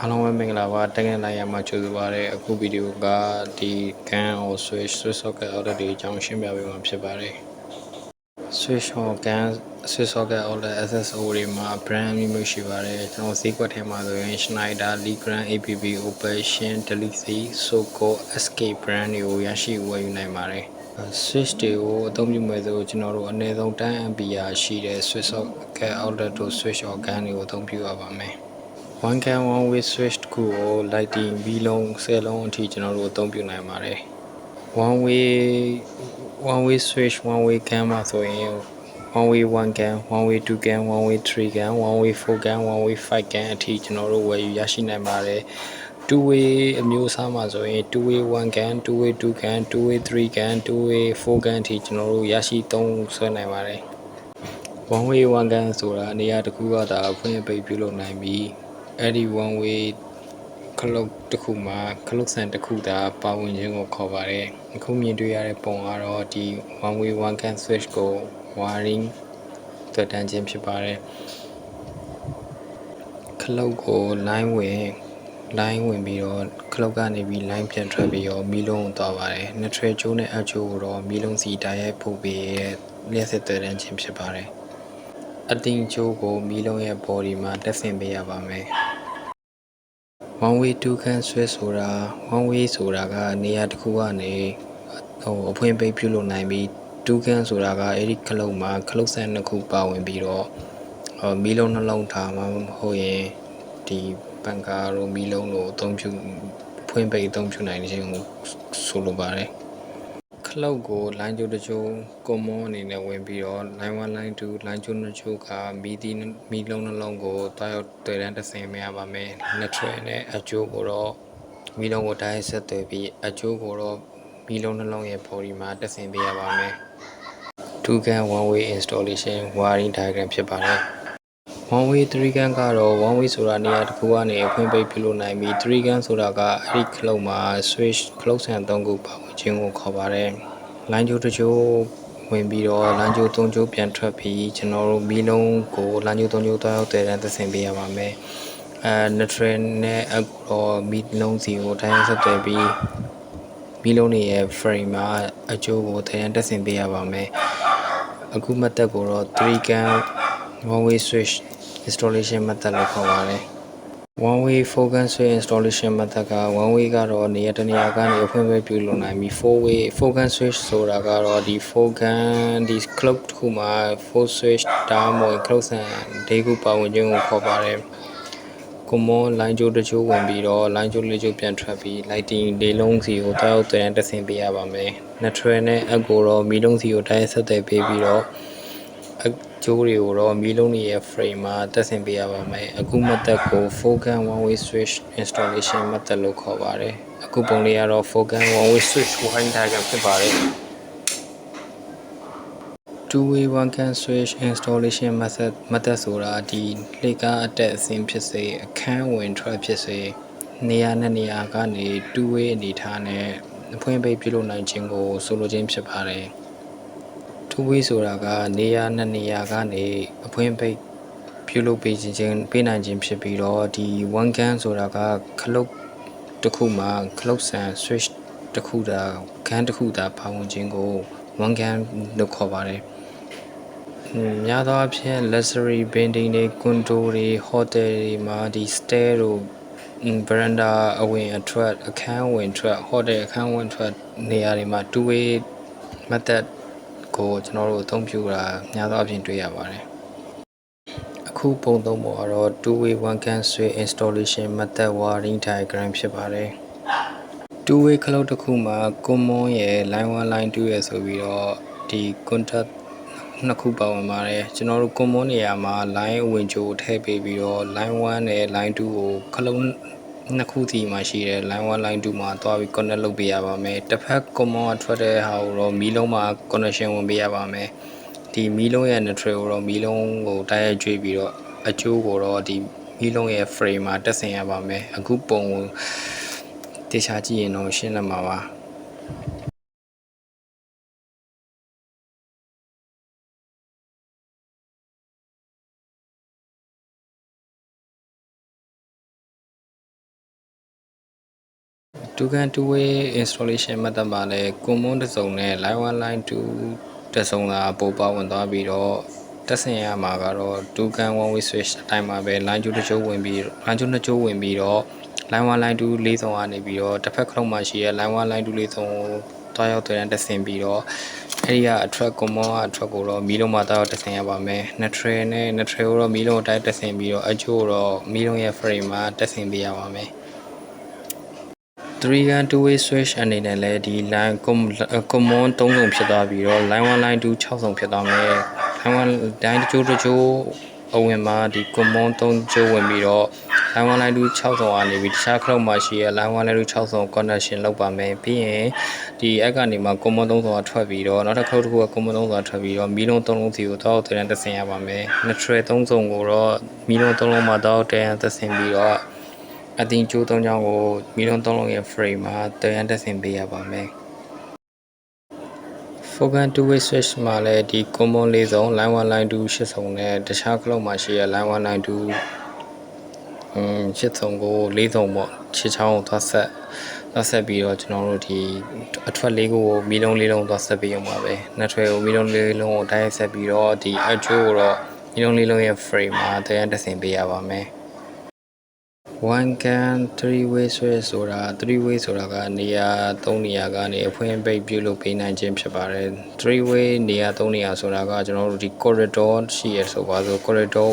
Hello, I'm Mingla. Technic I am actually a good video ga the can or switch socket out of the junction maybe one shibari. Switch or can switch socket all the SSO ma brand new shibari. No secret him as a Schneider Ligram APB operation delete so called escape brand new Yashi way Naimare. Switch to don't you with the general another time be a sheet switch socket out to switch or can you don't you about me. One can one way switch cool lighting be long sail on teaching or don't you know mare. One way switch one way camera so in one way one can, one way two can, one way three can, one way four can, one way five can teaching or way yashi mare. Two way a new summer so in two way one can, two way two can, two way three can, two way four can teaching or yashi don't so mare. One way one can so near the Kuata when baby low nine me. Eddie one way clock the Kuma, clocks and the Kuda, Pawin Jingo Kovare, Kumi do ya pong ROD, one way one can switch go, wiring the tangent shipare. Clock go line way, line when be on, clock and be line can travel or Milon Tavare, natural June Ajo or Milon see diet pobe, less at the tangent shipare. I think Jogo Milon body ma definitely be about me. One way two can switch one way soda near the Kuane or point bay pulo nine two can soda Eric Kaloma, close and a Kupa when below or Milon a long time hoye the Pancaro Milon don't you point bay don't you nine solo bare. Cloud go line to the show, come on in a when beyond 9192 line to the choka, meeting Milon along go, tie the same man, natural a joke or Milon would die set to be a joke or Milon along a polymat the same man. Two can one way installation, wiring diagram shipare. One way three can caro, one way soda near the Kuane, point by pillow 9 three can soda, Eric Cloma, switch close and don't go power, jingle cover. လမ်းကျိုးတစ်ချို့ဝင်ပြီးတော့လမ်းကျိုး၃ကျိုးပြန်ထွက်ပြီးကျွန်တော်တို့မီးလုံးကိုလမ်းကျိုး၃ကျိုးတောက်တဲ့တန်းသဆင်ပေးရပါမယ်natural နဲ့တော့မီးလုံးစီကိုထိုင်းဆက်သွယ်ပြီးမီးလုံးတွေရဲ့ frame မှာအကျိုးကိုထိုင်းတက်ဆင်ပေးရပါမယ်အခု method ကိုတော့3 can one way switch installation method လို့ခေါ်ပါတယ် one way four can switch installation method က one way ကတော့နေရာတစ်နေရာကနေအဖွင့်ပဲပြုလုပ်နိုင်ပြီး four can switch ဆိုတာကတော့ဒီ four can ဒီ clock တစ်ခုမှာ four switch ဒါမှမဟုတ် clock ဆန်၄ခုပါဝင်ခြင်းကိုခေါ်ပါတယ် common လိုင်းကျိုးတစ်ချို့ဝင်ပြီးတော့လိုင်းကျိုးလေးကျိုးပြန်ထွက်ပြီး lighting လေးလုံးစီကိုတောက်တဲ့တက်ဆင်ပေးရပါမယ် natural နဲ့အကိုတော့မီးလုံးစီကိုတိုင်းဆက်သွယ်ပေးပြီးတော့အကျိုးတွေကိုတော့မီးလုံးတွေရဲ့ frame မှာတက်ဆင်ပေးရပါမယ်အခု method ကို four can one way switch installation method လို့ခေါ်ပါတယ်အခုပုံလေးကတော့ four can one way switch wiring diagram ဖြစ်ပါတယ် two way one can switch installation method ဆိုတာဒီလှေကားအတက်အဆင်းဖြစ်စေအခန်းဝင်ထွက်ဖြစ်စေနေရာနဲ့နေရာကနေ two way အနေထားနဲ့အဖွင့်ပိတ်ပြုလုပ်နိုင်ခြင်းကိုဆိုလိုခြင်းဖြစ်ပါတယ် two way ဆိုတာကနေရာနဲ့နေရာကနေအဖွင့်ပိတ်ပြုလုပ်ပေးခြင်းပေးနိုင်ခြင်းဖြစ်ပြီးတော့ဒီ one can ဆိုတာကခလုတ်တစ်ခုမှာခလုတ်ဆန် switch တစ်ခုသာခန်းတစ်ခုသာပါဝင်ခြင်းကို one can လို့ခေါ်ပါတယ်များသောအားဖြင့် luxury building တွေ condo တွေ hotel တွေမှာဒီ stair တို့ veranda အဝင်အထွက်အခန်းဝင်ထွက် hotel အခန်းဝင်ထွက်နေရာတွေမှာ two way method ကိုကျွန်တော်တို့အသုံးပြုတာများသောအားဖြင့်တွေ့ရပါတယ်အခုပုံသုံးပေါ်ကတော့ two way one can switch installation method wiring diagram ဖြစ်ပါတယ် two way ခလုတ်တစ်ခုမှာ common ရယ် line 1 line 2ရယ်ဆိုပြီးတော့ဒီ contact နှစ်ခုပါဝင်ပါတယ်ကျွန်တော်တို့ common နေရာမှာ line အဝင်ကြိုထည့်ပေးပြီးတော့ line 1နဲ့ line 2ကိုခလုတ်နှစ်ခုစီမှာရှိတယ် line 1 line 2မှာသွားပြီး connect လုပ်ပေးရပါမယ်တစ်ဖက် common ကထွက်တဲ့ဟာကိုတော့မီးလုံးမှာ connection ဝင်ပေးရပါမယ်ဒီမီးလုံးရဲ့ neutral ကိုတော့မီးလုံးကိုတိုက်ရိုက်ကြွေးပြီးတော့အကျိုးကိုတော့ဒီမီးလုံးရဲ့ frame မှာတက်ဆင်ရပါမယ်အခုပုံကိုတေချာကြည့်ရင်တော့ရှင်းလင်းမှာပါ 2CAN 2-way installation မှတ်သက်မှာလည်း common တစ်စုံနဲ့ line 1 line 2တစ်စုံသာပို့ပါဝင်သွားပြီးတော့တက်ဆင်ရမှာကတော့ 2CAN 1-way switch အတိုင်းမှာပဲ line 2တစ်ချိုးဝင်ပြီး line 2နှစ်ချိုးဝင်ပြီးတော့ line 1 line 2လေးစုံကနေပြီးတော့တစ်ဖက်ခလုံးမှာရှိတဲ့ line 1 line 2လေးစုံကိုတွားရောက်သွင်းတက်ဆင်ပြီးတော့အဲ့ဒီကအထွက် common အထွက်ကိုတော့မီးလုံးမှာတွားရောက်တက်ဆင်ရပါမယ်။ နှစ်ထရယ်နဲ့နှစ်ထရယ်ကိုတော့မီးလုံးအတိုင်းတက်ဆင်ပြီးတော့အကျိုးတော့မီးလုံးရဲ့ frame မှာတက်ဆင်ပေးရပါမယ်။ 3CAN 2-way switch အနေနဲ့လည်းဒီ line common 3စုံဖြစ်သွားပြီးတော့ line 1 line 2 6စုံဖြစ်သွားမယ် line 1 line တစ်ချိုးတစ်ချိုးအဝင်မှာဒီ common 3ချိုးဝင်ပြီးတော့ line 1 line 2 6စုံကနေပြီးတခြားခလုံးမှာရှိတဲ့ line 1 line 2 6စုံ connection လုပ်ပါမယ်ပြီးရင်ဒီအဲ့ကနေမှ common 3စုံကထွက်ပြီးတော့နောက်တစ်ခါတစ်ခုက common 3စုံကထွက်ပြီးတော့မီးလုံး3လုံးစီကိုတောက်တင်တက်ဆင်ရပါမယ်။ နှစ်ထရယ်3စုံကိုတော့မီးလုံး3လုံးမှာတောက်တင်တက်ဆင်ပြီးတော့အတင်းကျိုး3ချောင်းကိုမီးလုံး3လုံးရဲ့ frame မှာတင်တက်ဆင်ပေးရပါမယ်။ 4CAN 2-way switch မှာလည်းဒီ common 4စုံ line 1 line 2 8စုံနဲ့တခြားခလုံးမှာရှိတဲ့ line 1 line 28စုံကို4စုံပေါ့6ချောင်းကိုသွားဆက်ပြီးတော့ကျွန်တော်တို့ဒီအထွက်၄ခုကိုမီးလုံး၄လုံးသွားဆက်ပေးအောင်ပါပဲ။နှစ်ထွေကိုမီးလုံး၄လုံးကိုတိုက်ရိုက်ဆက်ပြီးတော့ဒီအကျိုးကိုတော့မီးလုံး၄လုံးရဲ့ frame မှာတင်တက်ဆင်ပေးရပါမယ်။ 1CAN 3-way switch ဆိုတာ 3-way ဆိုတာကနေရာ3နေရာကနေအဖွင့်ပိတ်ပြုလုပ်ပေးနိုင်ခြင်းဖြစ်ပါတယ်။ 3-way နေရာ3နေရာဆိုတာကကျွန်တော်တို့ဒီ corridor ရှိရဆိုပါစို့ corridor ကို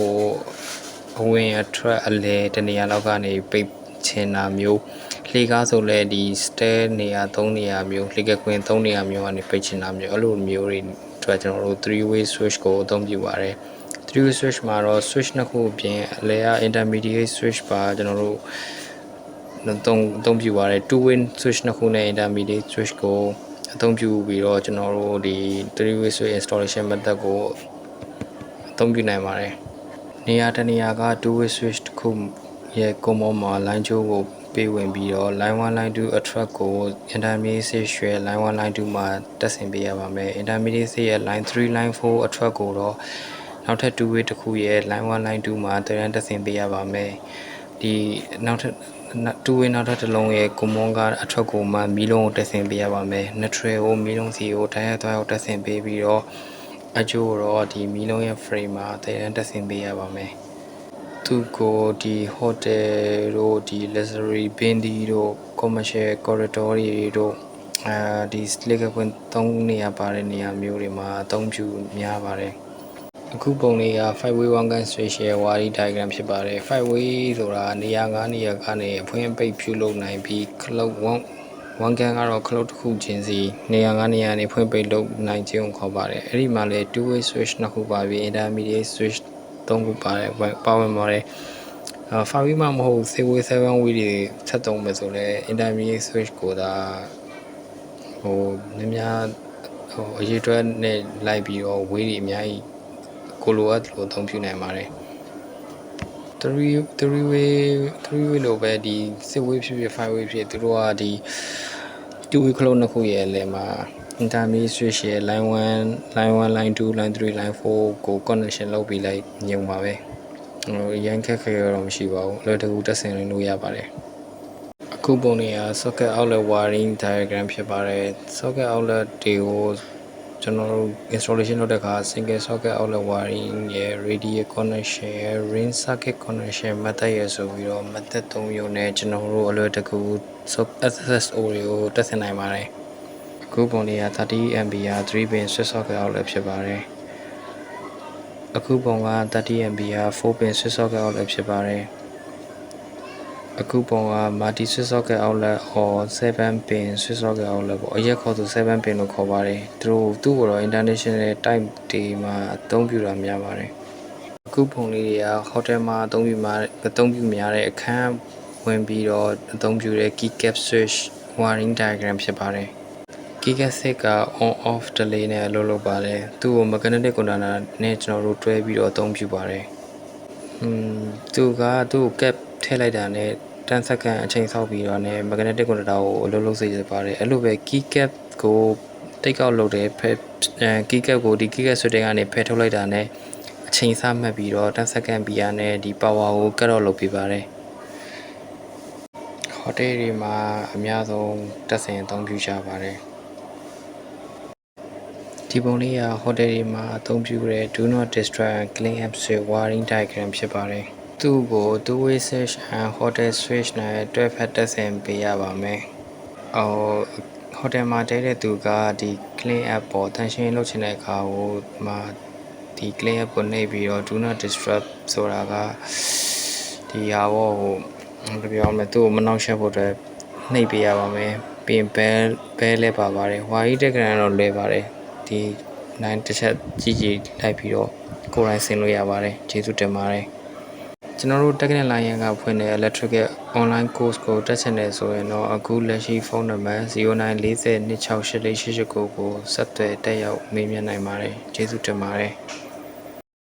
အဝင်အထွက်အလဲတနေရာလောက်ကနေပိတ်ချင်တာမျိုးလှေကားဆိုလဲဒီ stair နေရာ3နေရာမျိုးလှေကကွင်း3နေရာမျိုးကနေပိတ်ချင်တာမျိုးအဲ့လိုမျိုးတွေအတွက်ကျွန်တော်တို့ 3-way switch ကိုအသုံးပြုပါတယ်။ 3-way switch မှာတော့ switch နှစ်ခုအပြင်အလဲက intermediate switch ပါကျွန်တော်တို့အသုံးပြုပါတယ် 2-way switch နှစ်ခုနဲ့ intermediate switch ကိုအသုံးပြုပြီးတော့ကျွန်တော်တို့ဒီ 3-way switch installation method ကိုအသုံးပြုနိုင်ပါတယ်။နေရာတနေရာက 2-way switch တစ်ခုရဲ့ common မှာ line ချိုးကိုပေးဝင်ပြီးတော့ line 1 line 2အထွက်ကို intermediate switch ရဲ့ line 1 line 2မှာတက်ဆင်ပေးရပါမယ်။ intermediate switch ရဲ့ line 3 line 4အထွက်ကိုတော့နောက်ထပ် 2-way တစ်ခုရဲ့ line 1 line 2မှာတက်ဆင်ပေးရပါမယ်။ဒီနောက်ထပ် 2-way နောက်ထပ်တစ်လုံးရဲ့ common ကအထွက်ကိုမှမီးလုံးကိုတက်ဆင်ပေးရပါမယ်။နှစ်ထရယ်ကိုမီးလုံးစီကိုတိုက်ရိုက်သွားရောက်တက်ဆင်ပေးပြီးတော့အကျိုးတော့ဒီမီးလုံးရဲ့ frame မှာတက်ဆင်ပေးရပါမယ်။သူကိုဒီ hotel တို့ဒီ luxury bindi တို့ commercial corridor တွေတို့ဒီ slate ကွင်း3နေရာပါတဲ့နေရာမျိုးတွေမှာအသုံးပြုများပါတယ်။အခုပုံလေးက 5-way 1CAN switch ရဲ့ wire diagram ဖြစ်ပါတယ် 5-way ဆိုတာနေရာ9နေရာကနေအဖွင့်ပိတ်ပြုလုပ်နိုင်ပြီးခလုတ်1CAN ကတော့ခလုတ်တစ်ခုချင်းစီနေရာ9နေရာနေဖွင့်ပိတ်လုပ်နိုင်ခြင်းကိုခေါ်ပါတယ်အဲ့ဒီမှာလေ 2-way switch နှစ်ခုပါပြီး intermediate switch 3ခုပါတယ်ပါဝင်ပါတယ်5-way မှမဟုတ် 6-way 7-way တွေဆက်သုံးမယ်ဆိုလဲ intermediate switch ကိုသာများအရေးအတွက်နဲ့လိုက်ပြီးတော့ way တွေအများကြီးကိုလိုအပ်လို့အသုံးပြုနိုင်ပါတယ် 3-way လိုပဲဒီ 6-way ဖြစ်ဖြစ် 5-way ဖြစ်သူတို့ကဒီ 2-way ခလုံးနှစ်ခုရဲ့အလယ်မှာ intermediate switch ရဲ့ line 1 line 2 line 3 line 4ကို connection လုပ်ပြီးလိုက်ညုံပါပဲရန်ခက်ခဲတော့မရှိပါဘူးလွယ်တကူတက်ဆင်လို့ရပါတယ်အခုပုံနေရ socket outlet wiring diagram ဖြစ်ပါတယ် socket outlet တွေကိုကျွန်တော်တို့ installation လုပ်တဲ့အခါ single socket outlet wiring ရဲ့ radial connection ရဲ့ ring circuit connection method ရဲ့ဆိုပြီးတော့ method 3မျိုးနဲ့ကျွန်တော်တို့အလွယ်တကူ SSO တွေကိုတက်ဆင်နိုင်ပါတယ်အခုပုံလေးက 30A 3 pin switch socket outlet ဖြစ်ပါတယ်အခုပုံက 30A 4 pin switch socket outlet ဖြစ်ပါတယ်အခုပုံက multi switch socket outlet or 7 pin switch socket outlet ပေါ့အရက်ခေါ်ဆို7 pin လို့ခေါ်ပါတယ်သူ့ကိုတော့ international type တွေမှာအသုံးပြုတာများပါတယ်အခုပုံလေးတွေက hotel မှာအသုံးပြုများတဲ့အခန်းဝင်ပြီးတော့အသုံးပြုတဲ့ key cap switch wiring diagram ဖြစ်ပါတယ် key cap switch က on off delay နဲ့အလုပ်လုပ်ပါတယ်သူ့ကို magnetic controller နဲ့ကျွန်တော်တို့တွဲပြီးတော့အသုံးပြုပါတယ်သူ့ကို cap ထည့်လိုက်တာနဲ့10 second အချိန်ဆောက်ပြီးတော့နဲ့ magnetic controller ကိုအလုပ်လုပ်စေရပါတယ်အဲ့လိုပဲ key cap ကို take out လုပ်တယ်key cap ကိုဒီ key cap switch ကနေဖယ်ထုတ်လိုက်တာနဲ့အချိန်စမှတ်ပြီးတော့10 second ပြီးရနဲ့ဒီ power ကို cut off လုပ်ပေးပါတယ် ဟိုတယ်တွေမှာအများဆုံးတပ်ဆင်အသုံးပြုကြပါတယ်ဒီပုံလေးကဟိုတယ်တွေမှာအသုံးပြုတဲ့ Do Not Disturb and Clean Up Switch Wiring Diagram ဖြစ်ပါတယ်သူ့ကို Two-way switch and hotel switch နဲ့တွဲဖက်တပ်ဆင်ပေးရပါမယ်ဟိုတယ်မှာတည်းတဲ့သူကဒီ clean up ပေါ်တန်ရှင်းလုပ်ချင်တဲ့အခါကိုဒီ clean up ကိုနှိပ်ပြီးတော့ do not disturb ဆိုတာကဒီဟာပေါ့ဟိုပြောမယ်သူ့ကိုမနှောက်ယှက်ဖို့အတွက်နှိပ်ပေးရပါမယ်ပြီးရင်ဘဲလဲပါပါတယ်ဝါရီတက်ကန်တော့လွယ်ပါတယ်ဒီ9တစ်ချက်ကြည့်လိုက်ပြီးတော့ကိုယ်တိုင်ဆင်လို့ရပါတယ်ကျေးဇူးတင်ပါတယ်ကျွန်တော်တို့ Technic လိုင်းရန်ကဖွင့်တဲ့ Electrical Online Course ကိုတက်ချင်တယ်ဆိုရင်တော့အခုလက်ရှိဖုန်းနံပါတ်0940268489ကိုဆက်သွယ်တက်ရောက်မေးမြန်းနိုင်ပါတယ်ကျေးဇူးတင်ပါတယ်